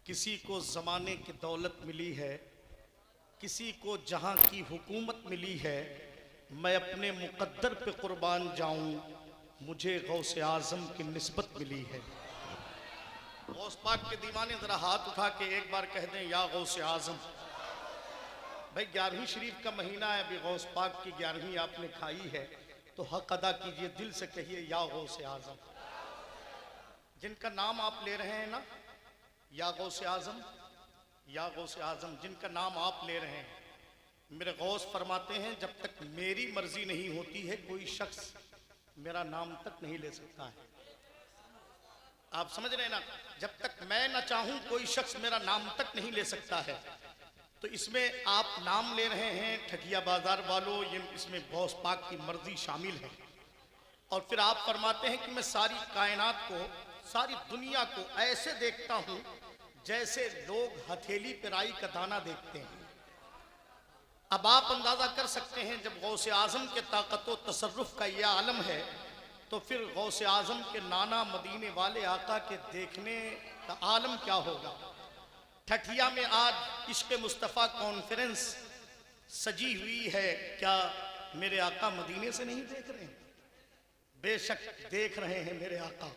किसी को ज़माने की दौलत मिली है, किसी को जहां की हुकूमत मिली है। मैं अपने मुक़द्दर पे कुर्बान जाऊं, मुझे गौसे आज़म की निस्बत मिली है। गौस पाक के दीवाने ज़रा हाथ उठा के एक बार कह दें या गौसे आज़म। भाई 11वीं शरीफ का महीना है, अभी गौस पाक की 11वीं आपने खाई है, तो हक अदा कीजिए, दिल से कहिए या गौसे आज़म। जिनका नाम आप ले रहे हैं ना, या गौसे आज़म, या गौसे आज़म, जिनका नाम आप ले रहे हैं, मेरे गौस फरमाते हैं जब तक मेरी मर्जी नहीं होती है कोई शख्स मेरा नाम तक नहीं ले सकता है। आप समझ रहे हैं ना, जब तक मैं ना चाहूं कोई शख्स मेरा नाम तक नहीं ले सकता है। तो इसमें आप नाम ले रहे हैं ठगिया बाजार वालों, ये इसमें गौस पाक की मर्जी शामिल है। और फिर आप फरमाते हैं कि मैं सारी कायनात को, सारी दुनिया को ऐसे देखता हूं जैसे लोग हथेली पे राई का दाना देखते हैं। अब आप अंदाजा कर सकते हैं जब गौसे आज़म के ताकत व तसर्रुफ का यह आलम है, तो फिर गौसे आज़म के नाना मदीने वाले आका के देखने का आलम क्या होगा। ठठिया में आज इश्क़ मुस्तफ़ा कॉन्फ्रेंस सजी हुई है, क्या मेरे आका मदीने से नहीं देख रहे हैं? बेशक देख रहे हैं मेरे आका।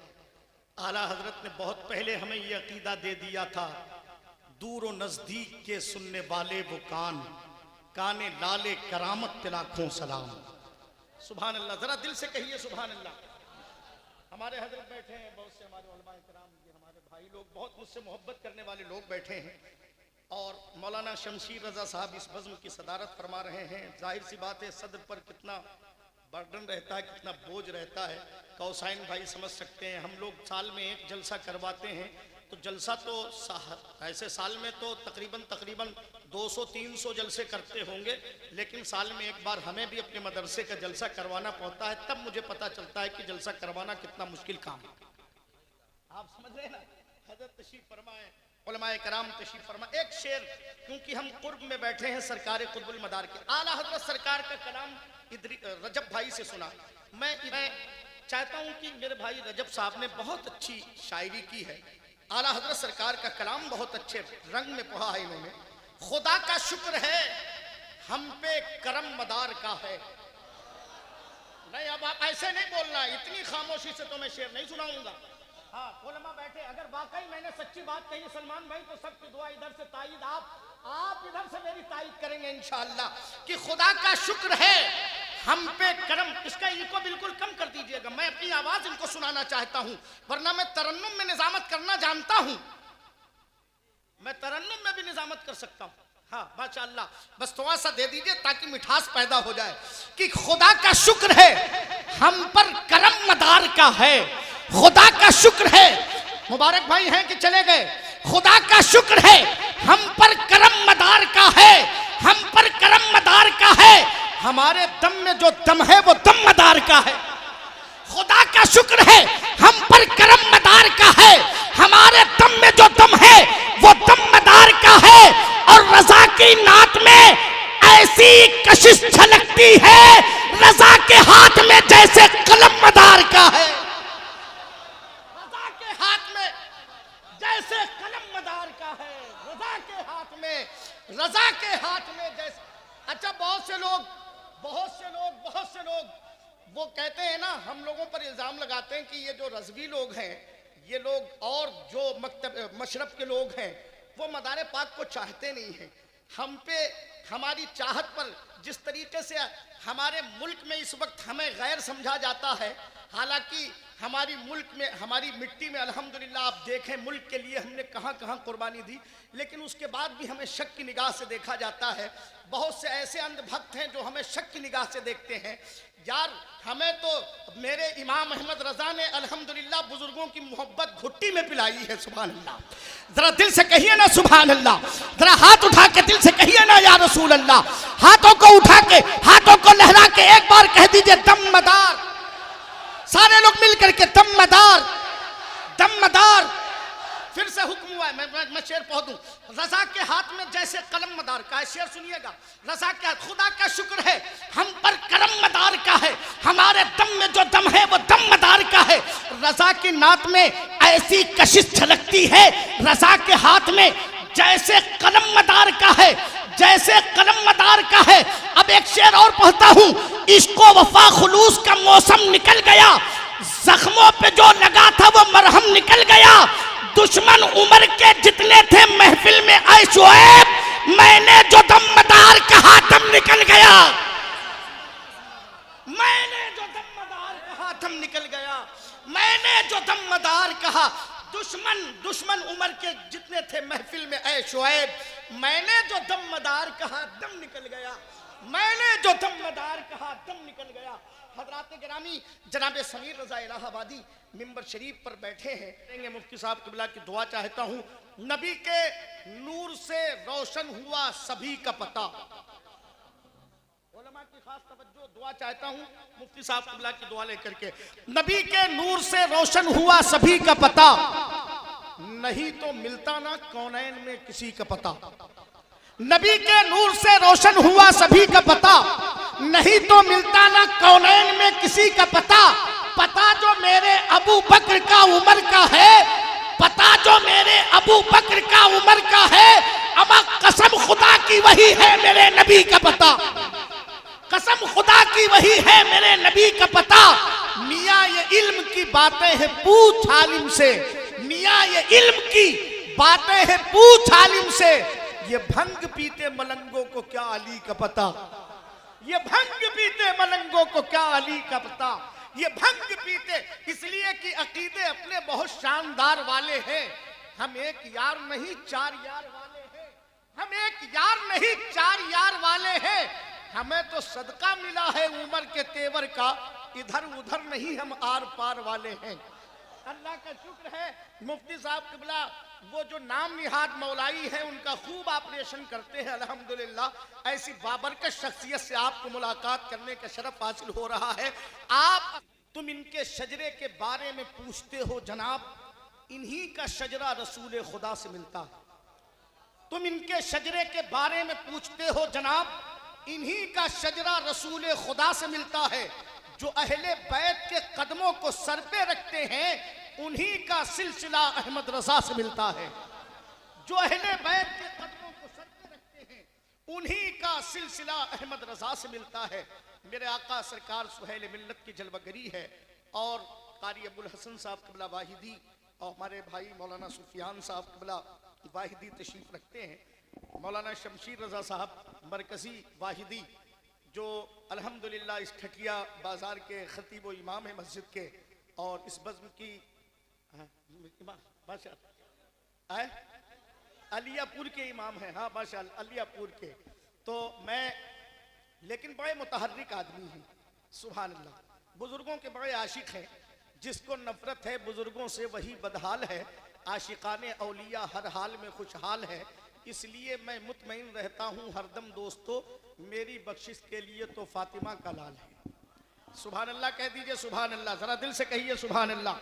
आला हजरत ने बहुत पहले हमें ये अकीदा दे दिया था, दूर व नजदीक के सुनने वाले वो कान, काने लाले करामत पे लाखों सलाम। सुभान अल्लाह, जरा दिल से कहिए सुभान अल्लाह। हमारे हजरत बैठे हैं, बहुत से हमारे उलमाए किराम, हमारे भाई लोग, बहुत मुझसे मोहब्बत करने वाले लोग बैठे हैं। और मौलाना शमशीर रजा साहब इस बज़्म की सदारत फरमा रहे हैं। जाहिर सी बात है सदर पर कितना बर्डन रहता है, कितना बोझ रहता है, कौसाइन भाई समझ सकते हैं। हम लोग साल में एक जलसा करवाते हैं, तो जलसा तो ऐसे साल में तो तकरीबन 200-300 जलसे करते होंगे, लेकिन साल में एक बार हमें भी अपने मदरसे का जलसा करवाना पड़ता है। तब मुझे पता चलता है कि जलसा करवाना कितना मुश्किल काम है। आप समझ रहे हैं ना। हजरत तशरीफ फरमाए, उलमाए कराम तशरीफ फरमाए। एक शेर, क्योंकि हम कुर्ब में बैठे हैं सरकार कुतुबुल मदार के, आला हजरत सरकार का कलाम रजब भाई से सुना। मैं चाहता हूं कि मेरे भाई रजब साहब ने बहुत अच्छी शायरी की है। आला हजरत सरकार का कलाम बहुत अच्छे रंग में पढ़ा है इन्होंने। खुदा का शुक्र है हम पे करम मदार का है। नहीं, अब आप ऐसे नहीं बोलना, इतनी खामोशी से तो मैं शेर नहीं सुनाऊंगा। हाँ, उलमा बैठे, अगर वाकई मैंने सच्ची बात कही सलमान भाई, तो सबकी दुआ इधर से तायीद, आप इधर से मेरी तायीद करेंगे इंशाअल्लाह कि खुदा का शुक्र है हम पे करम। इसका इनको बिल्कुल कम कर दीजिएगा, मैं अपनी आवाज इनको सुनाना चाहता हूं, वरना मैं तरन्नुम में निजामत करना जानता हूं, मैं तरन्नुम में भी निजामत कर सकता हूं। हाँ माशाअल्लाह, बस थोड़ा सा दे दीजिए ताकि मिठास पैदा हो जाए कि खुदा का शुक्र है हम पर करम मदार का है। खुदा का शुक्र है, मुबारक भाई हैं कि चले गए। खुदा का शुक्र है हम पर करम मदार का है, हम पर करम मदार का है। हमारे दम में जो दम है वो दम मदार का है। खुदा का शुक्र है हम पर करम मदार का है, हमारे दम में जो दम है वो दम मदार का है। और रजा की नात में ऐसी कशिश झलकती है, रजा के हाथ में जैसे कलम मदार का है। रजा के हाथ में जैसे कलम मदार का है, रजा के हाथ में, रजा के हाथ में जैसे। अच्छा, बहुत से लोग वो कहते हैं ना, हम लोगों पर इल्जाम लगाते हैं कि ये जो रज़वी लोग हैं, ये लोग और जो मकतब मशरब के लोग हैं, वो मदार पाक को चाहते नहीं हैं। हम पे हमारी चाहत पर जिस तरीके से हमारे मुल्क में इस वक्त हमें गैर समझा जाता है, हालांकि हमारी मुल्क में, हमारी मिट्टी में अल्हम्दुलिल्लाह आप देखें मुल्क के लिए हमने कहां कहां कुर्बानी दी, लेकिन उसके बाद भी हमें शक की निगाह से देखा जाता है। बहुत से ऐसे अंधभक्त हैं जो हमें शक की निगाह से देखते हैं। यार, हमें तो मेरे इमाम अहमद रजा ने अल्हम्दुलिल्लाह बुजुर्गों की मोहब्बत घुट्टी में पिलाई है। सुभान अल्लाह, जरा दिल से कहिए ना सुभान अल्लाह। जरा हाथ उठा के दिल से कहिए ना या रसूल अल्लाह। हाथों को उठा के, हाथों को लहरा के एक बार कह दीजिए दम मदार। सारे लोग मिलकर के दम मदार, दम मदार। फिर से हुक्म हुआ है, मैं शेर पढ़ दूं। रजा के हाथ में जैसे कलम मदार का है। शेर सुनिएगा। रजा का, खुदा का शुक्र है हम पर करम मदार का है, हमारे दम में जो दम है वो दम मदार का है। रजा की नात में ऐसी कशिश झलकती है रजा के हाथ में जैसे कलम मदार का है, जैसे कलम मदार का है। अब एक शेर और पढ़ता हूं, इश्को वफा खुलूस का मौसम निकल गया, जख्मों पे जो लगा था वो मरहम निकल गया। दुश्मन उमर के जितने थे महफिल में आए शोएब, मैंने जो दमदार कहा दम निकल गया, मैंने जो दमदार कहा दम निकल गया, मैंने जो दमदार कहा। दुश्मन उमर के जितने थे महफिल में आए शोएब, मैंने जो दमदार कहा दम निकल गया, मैंने जो दमदार कहा दम निकल गया। हजरात गिरामी, जनाब समीर रजा इलाहाबादी मिंबर शरीफ पर बैठे हैं। मुफ्ती साहब क़िबला की दुआ चाहता हूँ, नबी के नूर से रोशन हुआ सभी का पता। उलमा की खास तवज्जो, दुआ चाहता हूँ मुफ्ती साहब क़िबला की दुआ लेकर के। नबी के नूर से रोशन हुआ सभी का पता, नहीं तो मिलता ना कौनैन में किसी का पता। नबी के नूर से रोशन हुआ सभी का पता, नहीं तो मिलता ना कौनैन में किसी का पता। पता जो मेरे अबू बकर का उमर का है, पता जो मेरे अबू बकर का उमर का है, अमा कसम खुदा की वही है मेरे नबी का पता, कसम खुदा की वही है मेरे नबी का पता। मियाँ ये इल्म की बातें हैं पूछ आलिम से, मियाँ ये इल्म की बातें हैं पूछ आलिम से। ये भंग पीते मलंगों को क्या अली का पता, ये भंग पीते मलंगों को क्या अली का पता। ये भंग पीते इसलिए कि अकीदे अपने बहुत शानदार वाले हैं। हम एक यार नहीं चार यार वाले हैं, हम एक यार नहीं चार यार वाले हैं। हमें तो सदका मिला है उमर के तेवर का, इधर उधर नहीं हम आर पार वाले हैं। अल्लाह का शुक्र है मुफ्ती साहब क़िबला वो जो नाम निहाद मौलाई है उनका खूब ऑपरेशन करते हैं अल्हम्दुलिल्लाह। ऐसी बाबरकत शख्सियत से आपको मुलाकात करने का शरफ हासिल हो रहा है। तुम इनके शजरे के बारे में पूछते हो जनाब, इन्हीं का शजरा रसूल खुदा से मिलता है। तुम इनके शजरे के बारे में पूछते हो जनाब, इन्हीं का शजरा रसूल खुदा से मिलता है। जो अहले बैत के कदमों को सर पे रखते हैं, उन्हीं का सिलसिला अहमद रजा से मिलता है। जो अहले बैत के कदमों को सर पे रखते हैं, उन्हीं का सिलसिला अहमद रजा से मिलता है। मेरे आका सरकार सुहेल मिल्लत की जलवागरी है और कारी अबुल हसन साहब क़िबला वाहिदी और हमारे भाई मौलाना सुफियान साहब क़िबला वाहिदी तशरीफ रखते हैं। मौलाना शमशीर रजा साहब मरकजी वाहिदी जो अल्हम्दुलिल्लाह इस ठकिया बाजार के खतीब व इमाम है मस्जिद के, और इस बज़्म की अलियापुर के इमाम हैं। हाँ माशाअल्लाह अलियापुर के। तो मैं लेकिन बड़े मुतहर्रिक आदमी हैं, सुभान अल्लाह। बुजुर्गों के बड़े आशिक हैं, जिसको नफरत है बुजुर्गों से वही बदहाल है। आशिकाने औलिया हर हाल में खुशहाल है, इसलिए मैं मुतमईन रहता हूँ हरदम दोस्तों, मेरी बख्शिश के लिए तो फातिमा का लाल है। सुभान अल्लाह कह दीजिए, सुभान अल्लाह, जरा दिल से कहिए सुभान अल्लाह।